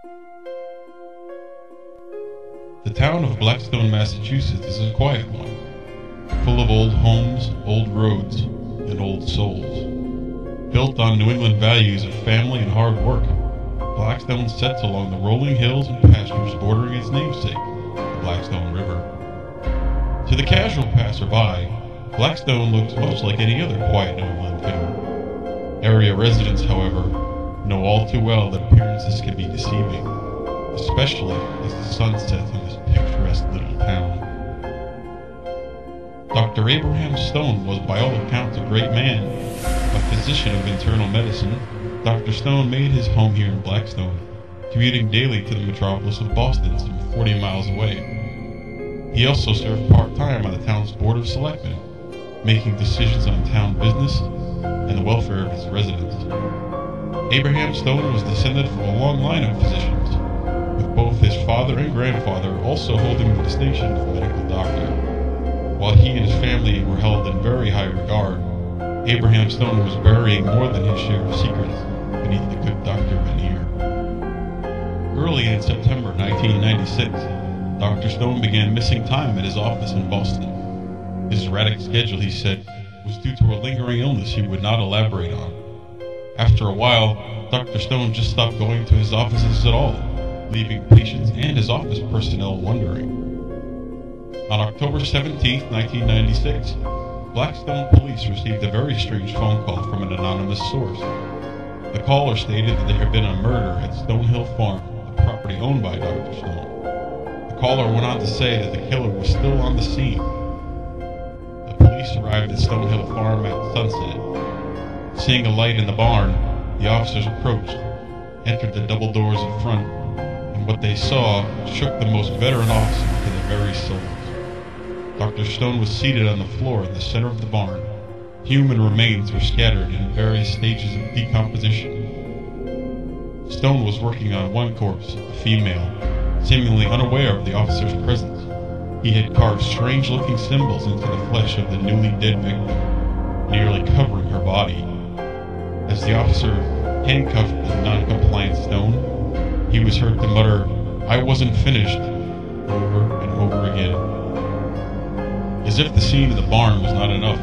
The town of Blackstone, Massachusetts is a quiet one, full of old homes, old roads, and old souls. Built on New England values of family and hard work, Blackstone sits along the rolling hills and pastures bordering its namesake, the Blackstone River. To the casual passerby, Blackstone looks much like any other quiet New England town. Area residents, however, know all too well that appearances can be deceiving, especially as the sun sets on this picturesque little town. Dr. Abraham Stone was by all accounts a great man. A physician of internal medicine, Dr. Stone made his home here in Blackstone, commuting daily to the metropolis of Boston, some 40 miles away. He also served part-time on the town's Board of Selectmen, making decisions on town business and the welfare of its residents. Abraham Stone was descended from a long line of physicians, with both his father and grandfather also holding the distinction of medical doctor. While he and his family were held in very high regard, Abraham Stone was burying more than his share of secrets beneath the good Dr. veneer. Early in September 1996, Dr. Stone began missing time at his office in Boston. His erratic schedule, he said, was due to a lingering illness he would not elaborate on. After a while, Dr. Stone just stopped going to his offices at all, leaving patients and his office personnel wondering. On October 17, 1996, Blackstone police received a very strange phone call from an anonymous source. The caller stated that there had been a murder at Stonehill Farm, a property owned by Dr. Stone. The caller went on to say that the killer was still on the scene. The police arrived at Stonehill Farm at sunset. Seeing a light in the barn, the officers approached, entered the double doors in front, and what they saw shook the most veteran officer to their very souls. Dr. Stone was seated on the floor in the center of the barn. Human remains were scattered in various stages of decomposition. Stone was working on one corpse, a female, seemingly unaware of the officer's presence. He had carved strange-looking symbols into the flesh of the newly dead victim, nearly covering her body. As the officer handcuffed the non-compliant Stone, he was heard to mutter, "I wasn't finished," over and over again. As if the scene in the barn was not enough,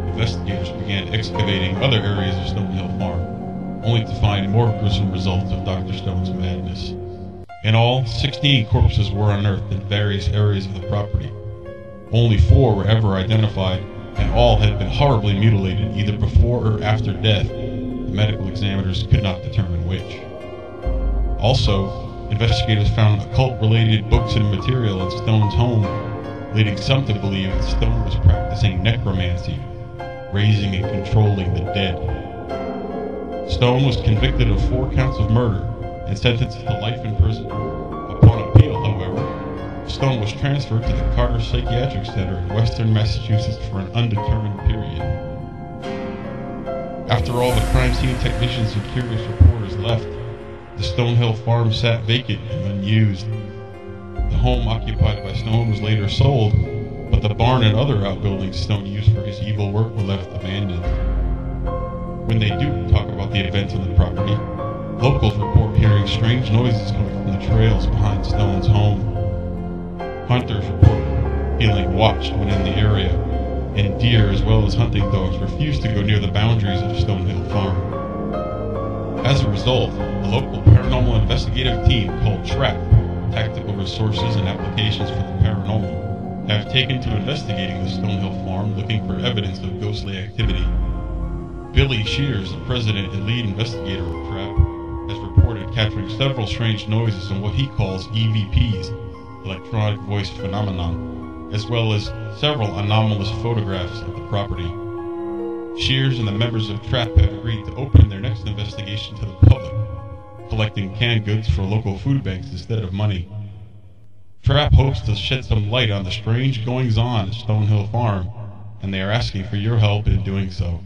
investigators began excavating other areas of Stonehill Farm, only to find more gruesome results of Dr. Stone's madness. In all, 16 corpses were unearthed in various areas of the property. Only 4 were ever identified, and all had been horribly mutilated either before or after death. The medical examiners could not determine which. Also, investigators found occult-related books and material in Stone's home, leading some to believe that Stone was practicing necromancy, raising and controlling the dead. Stone was convicted of 4 counts of murder and sentenced to life in prison. Upon appeal, however, Stone was transferred to the Carter Psychiatric Center in western Massachusetts for an undetermined period. After all the crime scene technicians and curious reporters left, the Stonehill Farm sat vacant and unused. The home occupied by Stone was later sold, but the barn and other outbuildings Stone used for his evil work were left abandoned. When they do talk about the events on the property, locals report hearing strange noises coming from the trails behind Stone's home. Hunters report feeling watched when in the area, and deer as well as hunting dogs refuse to go near the boundaries of Stonehill Farm. As a result, a local paranormal investigative team called TRAP, Tactical Resources and Applications for the Paranormal, have taken to investigating the Stonehill Farm looking for evidence of ghostly activity. Billy Shears, the president and lead investigator of TRAP, has reported capturing several strange noises and what he calls EVPs, electronic voice phenomenon, as well as several anomalous photographs of the property. Shears and the members of TRAP have agreed to open their next investigation to the public, collecting canned goods for local food banks instead of money. TRAP hopes to shed some light on the strange goings-on at Stonehill Farm, and they are asking for your help in doing so.